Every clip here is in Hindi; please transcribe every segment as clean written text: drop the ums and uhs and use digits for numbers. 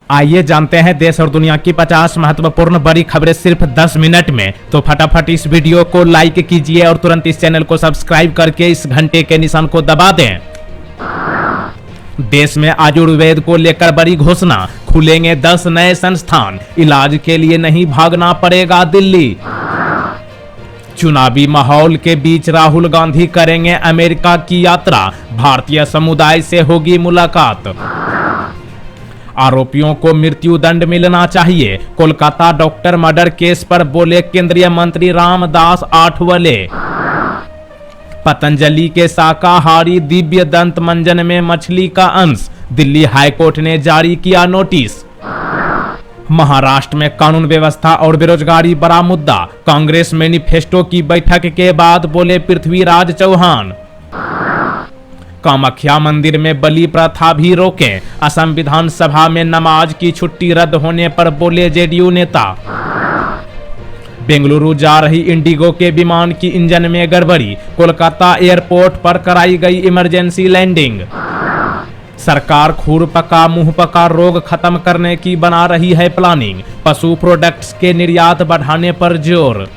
आइए जानते हैं देश और दुनिया की 50 महत्वपूर्ण बड़ी खबरें सिर्फ 10 मिनट में। तो फटाफट इस वीडियो को लाइक कीजिए और तुरंत इस चैनल को सब्सक्राइब करके इस घंटे के निशान को दबा दें। देश में आयुर्वेद को लेकर बड़ी घोषणा, खुलेंगे 10 नए संस्थान, इलाज के लिए नहीं भागना पड़ेगा दिल्ली। चुनावी माहौल के बीच राहुल गांधी करेंगे अमेरिका की यात्रा, भारतीय समुदाय से होगी मुलाकात। आरोपियों को मृत्यु दंड मिलना चाहिए, कोलकाता डॉक्टर मर्डर केस पर बोले केंद्रीय मंत्री रामदास आठवले। पतंजलि के शाकाहारी दिव्य दंत मंजन में मछली का अंश, दिल्ली हाईकोर्ट ने जारी किया नोटिस। महाराष्ट्र में कानून व्यवस्था और बेरोजगारी बड़ा मुद्दा, कांग्रेस मैनिफेस्टो की बैठक के बाद बोले पृथ्वीराज चौहान। कामाख्या मंदिर में बलि प्रथा भी रोकें, असम विधानसभा में नमाज की छुट्टी रद्द होने पर बोले जेडीयू नेता। बेंगलुरु जा रही इंडिगो के विमान की इंजन में गड़बड़ी, कोलकाता एयरपोर्ट पर कराई गई इमरजेंसी लैंडिंग। सरकार खुरपका मुंहपका रोग खत्म करने की बना रही है प्लानिंग, पशु प्रोडक्ट्स के निर्यात बढ़ाने पर जोर।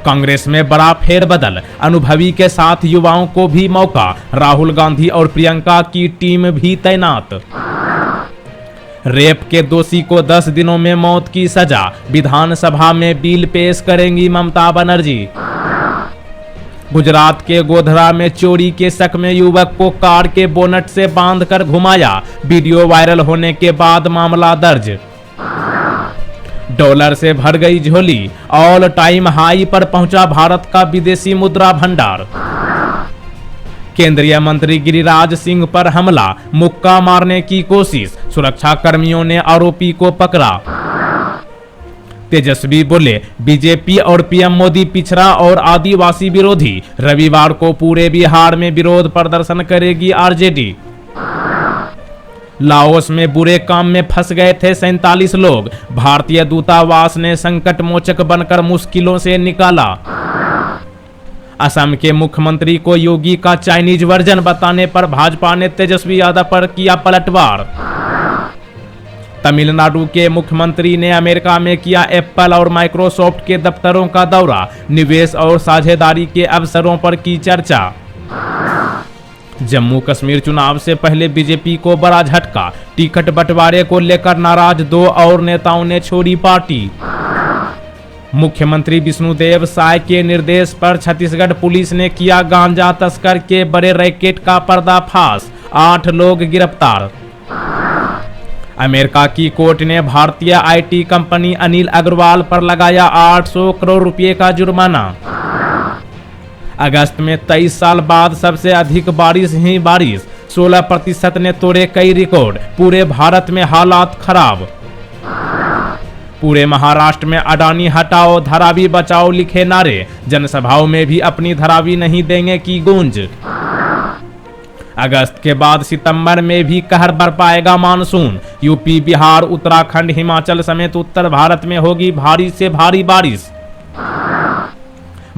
कांग्रेस में बड़ा फेरबदल, अनुभवी के साथ युवाओं को भी मौका, राहुल गांधी और प्रियंका की टीम भी तैनात। रेप के दोषी को 10 दिनों में मौत की सजा, विधानसभा में बिल पेश करेंगी ममता बनर्जी। गुजरात के गोधरा में चोरी के शक में युवक को कार के बोनट से बांधकर घुमाया, वीडियो वायरल होने के बाद मामला दर्ज। डॉलर से भर गई झोली, ऑल टाइम हाई पर पहुंचा भारत का विदेशी मुद्रा भंडार। केंद्रीय मंत्री गिरिराज सिंह पर हमला, मुक्का मारने की कोशिश, सुरक्षा कर्मियों ने आरोपी को पकड़ा। तेजस्वी बोले बीजेपी और पीएम मोदी पिछड़ा और आदिवासी विरोधी, रविवार को पूरे बिहार में विरोध प्रदर्शन करेगी आरजेडी। लाओस में बुरे काम में फंस गए थे 47 लोग, भारतीय दूतावास ने संकट मोचक बनकर मुश्किलों से निकाला। असम के मुख्यमंत्री को योगी का चाइनीज वर्जन बताने पर भाजपा ने तेजस्वी यादव पर किया पलटवार। तमिलनाडु के मुख्यमंत्री ने अमेरिका में किया एप्पल और माइक्रोसॉफ्ट के दफ्तरों का दौरा, निवेश और साझेदारी के अवसरों पर की चर्चा। जम्मू कश्मीर चुनाव से पहले बीजेपी को बड़ा झटका, टिकट बंटवारे को लेकर नाराज 2 और नेताओं ने छोड़ी पार्टी। मुख्यमंत्री विष्णुदेव साय के निर्देश पर छत्तीसगढ़ पुलिस ने किया गांजा तस्कर के बड़े रैकेट का पर्दाफाश, 8 लोग गिरफ्तार। अमेरिका की कोर्ट ने भारतीय आईटी कंपनी अनिल अग्रवाल पर लगाया 800 करोड़ रुपए का जुर्माना। अगस्त में 23 साल बाद सबसे अधिक बारिश ही बारिश, 16% ने तोड़े कई रिकॉर्ड, पूरे भारत में हालात खराब। पूरे महाराष्ट्र में अडानी हटाओ धारावी बचाओ लिखे नारे, जनसभाओं में भी अपनी धारावी नहीं देंगे की गूंज। अगस्त के बाद सितंबर में भी कहर बरपाएगा मानसून, यूपी बिहार उत्तराखंड हिमाचल समेत उत्तर भारत में होगी भारी से भारी बारिश।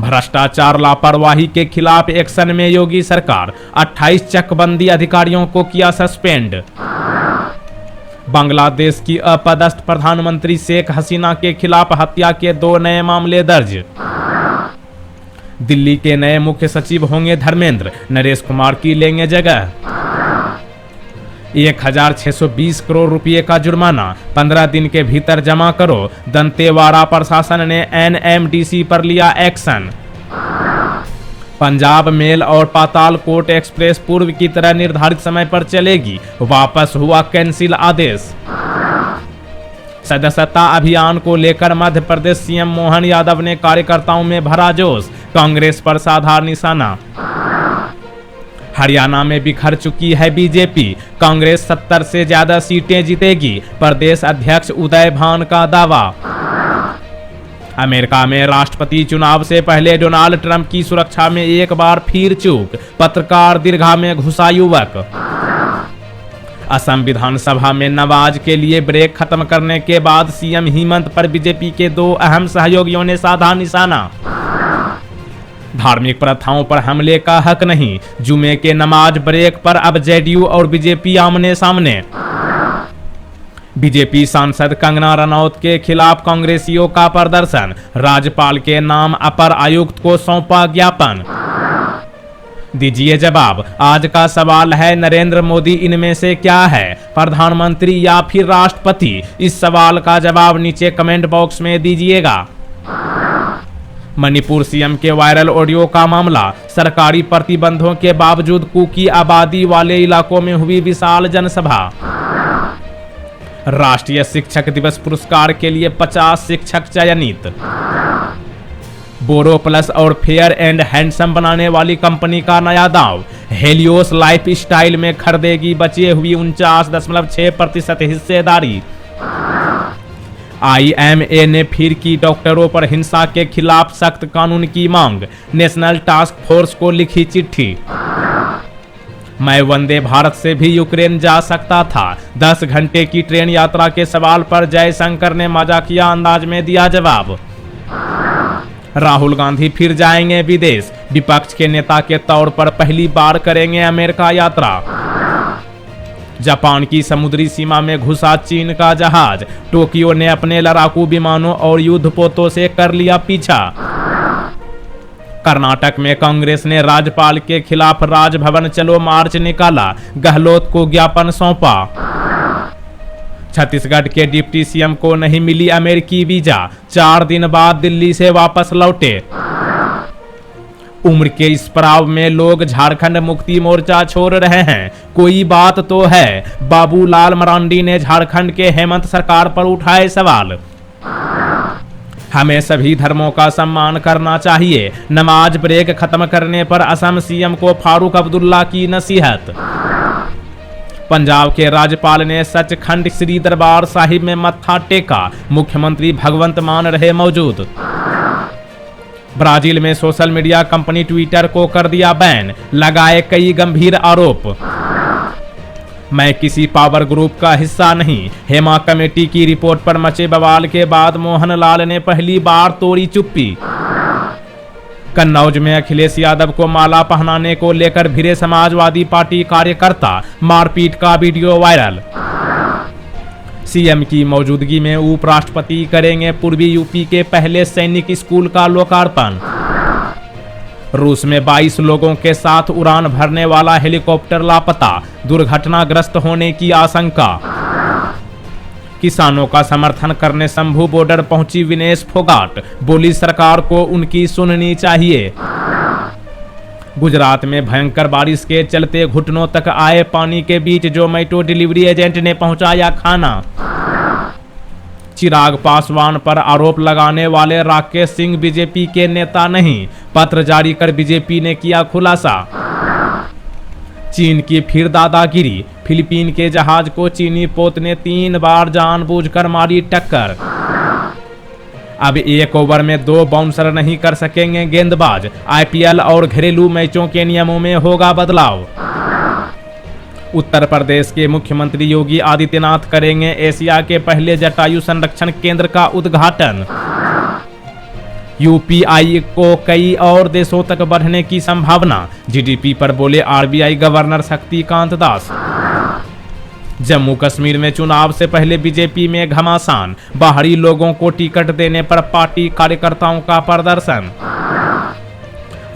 भ्रष्टाचार लापरवाही के खिलाफ एक्शन में योगी सरकार, 28 चकबंदी अधिकारियों को किया सस्पेंड। बांग्लादेश की अपदस्थ प्रधानमंत्री शेख हसीना के खिलाफ हत्या के 2 नए मामले दर्ज। दिल्ली के नए मुख्य सचिव होंगे धर्मेंद्र, नरेश कुमार की लेंगे जगह। 1620 करोड़ रुपए का जुर्माना, 15 दिन के भीतर जमा करो, दंतेवाड़ा प्रशासन ने एनएमडीसी पर लिया एक्शन। पंजाब मेल और पातालकोट एक्सप्रेस पूर्व की तरह निर्धारित समय पर चलेगी, वापस हुआ कैंसिल आदेश। सदस्यता अभियान को लेकर मध्य प्रदेश सीएम मोहन यादव ने कार्यकर्ताओं में भरा जोश, कांग्रेस पर साधा निशाना। हरियाणा में बिखर चुकी है बीजेपी, कांग्रेस 70 से ज्यादा सीटें जीतेगी, प्रदेश अध्यक्ष उदय भान का दावा। अमेरिका में राष्ट्रपति चुनाव से पहले डोनाल्ड ट्रंप की सुरक्षा में एक बार फिर चूक, पत्रकार दीर्घा में घुसा युवक। असम विधानसभा में नमाज के लिए ब्रेक खत्म करने के बाद सीएम हेमंत पर बीजेपी के 2 अहम सहयोगियों ने साधा निशाना। धार्मिक प्रथाओं पर हमले का हक नहीं, जुमे के नमाज ब्रेक पर अब जेडीयू और बीजेपी आमने सामने। बीजेपी सांसद कंगना रनौत के खिलाफ कांग्रेसियों का प्रदर्शन, राज्यपाल के नाम अपर आयुक्त को सौंपा ज्ञापन। दीजिए जवाब। आज का सवाल है, नरेंद्र मोदी इनमें से क्या है, प्रधानमंत्री या फिर राष्ट्रपति? इस सवाल का जवाब नीचे कमेंट बॉक्स में दीजिएगा। मणिपुर सीएम के वायरल ऑडियो का मामला, सरकारी प्रतिबंधों के बावजूद कुकी आबादी वाले इलाकों में हुई विशाल जनसभा। राष्ट्रीय शिक्षक दिवस पुरस्कार के लिए 50 शिक्षक चयनित। बोरो प्लस और फेयर एंड हैंडसम बनाने वाली कंपनी का नया दांव, हेलियोस लाइफ स्टाइल में खरीदेगी बची हुई 49.6% हिस्सेदारी। IMA ने फिर की डॉक्टरों पर हिंसा के खिलाफ सख्त कानून की मांग, नेशनल टास्क फोर्स को लिखी चिट्ठी। मैं वंदे भारत से भी यूक्रेन जा सकता था, 10 घंटे की ट्रेन यात्रा के सवाल पर जयशंकर ने मजाकिया अंदाज में दिया जवाब। राहुल गांधी फिर जाएंगे विदेश, विपक्ष के नेता के तौर पर पहली बार करेंगे अमेरिका यात्रा। जापान की समुद्री सीमा में घुसा चीन का जहाज, टोक्यो ने अपने लड़ाकू विमानों और युद्धपोतों से कर लिया पीछा। कर्नाटक में कांग्रेस ने राज्यपाल के खिलाफ राजभवन चलो मार्च निकाला, गहलोत को ज्ञापन सौंपा। छत्तीसगढ़ के डिप्टी सीएम को नहीं मिली अमेरिकी वीजा, 4 दिन बाद दिल्ली से वापस लौटे। उम्र के इस पड़ाव में लोग झारखंड मुक्ति मोर्चा छोड़ रहे हैं, कोई बात तो है, बाबूलाल मरांडी ने झारखंड के हेमंत सरकार पर उठाए सवाल। हमें सभी धर्मों का सम्मान करना चाहिए, नमाज ब्रेक खत्म करने पर असम सीएम को फारूक अब्दुल्ला की नसीहत। पंजाब के राज्यपाल ने सचखंड श्री दरबार साहिब में मत्था टेका, मुख्यमंत्री भगवंत मान रहे मौजूद। ब्राजील में सोशल मीडिया कंपनी ट्विटर को कर दिया बैन, लगाए कई गंभीर आरोप। मैं किसी पावर ग्रुप का हिस्सा नहीं, हेमा कमेटी की रिपोर्ट पर मचे बवाल के बाद मोहनलाल ने पहली बार तोड़ी चुप्पी। कन्नौज में अखिलेश यादव को माला पहनाने को लेकर भिड़े समाजवादी पार्टी कार्यकर्ता, मारपीट का वीडियो वायरल। सीएम की मौजूदगी में उपराष्ट्रपति करेंगे पूर्वी यूपी के पहले सैनिक स्कूल का लोकार्पण। रूस में 22 लोगों के साथ उड़ान भरने वाला हेलीकॉप्टर लापता, दुर्घटनाग्रस्त होने की आशंका। किसानों का समर्थन करने शंभू बॉर्डर पहुंची विनेश फोगाट, बोली सरकार को उनकी सुननी चाहिए। गुजरात में भयंकर बारिश के चलते घुटनों तक आए पानी के बीच जोमैटो डिलीवरी एजेंट ने पहुंचाया खाना। चिराग पासवान पर आरोप लगाने वाले राकेश सिंह बीजेपी के नेता नहीं, पत्र जारी कर बीजेपी ने किया खुलासा। चीन की फिर दादागिरी, फिलीपीन के जहाज को चीनी पोत ने 3 बार जानबूझकर मारी टक्कर। अब 1 ओवर में 2 बाउंसर नहीं कर सकेंगे गेंदबाज, IPL और घरेलू मैचों के नियमों में होगा बदलाव। उत्तर प्रदेश के मुख्यमंत्री योगी आदित्यनाथ करेंगे एशिया के पहले जटायु संरक्षण केंद्र का उद्घाटन। UPI को कई और देशों तक बढ़ने की संभावना, GDP पर बोले RBI गवर्नर शक्तिकांत दास। जम्मू कश्मीर में चुनाव से पहले बीजेपी में घमासान, बाहरी लोगों को टिकट देने पर पार्टी कार्यकर्ताओं का प्रदर्शन।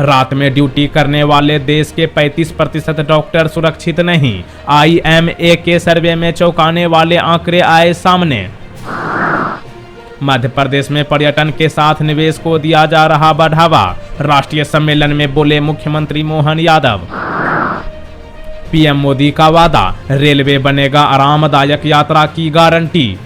रात में ड्यूटी करने वाले देश के 35% डॉक्टर सुरक्षित नहीं, IMA के सर्वे में चौंकाने वाले आंकड़े आए सामने। मध्य प्रदेश में पर्यटन के साथ निवेश को दिया जा रहा बढ़ावा, राष्ट्रीय सम्मेलन में बोले मुख्यमंत्री मोहन यादव। PM मोदी का वादा, रेलवे बनेगा आरामदायक यात्रा की गारंटी।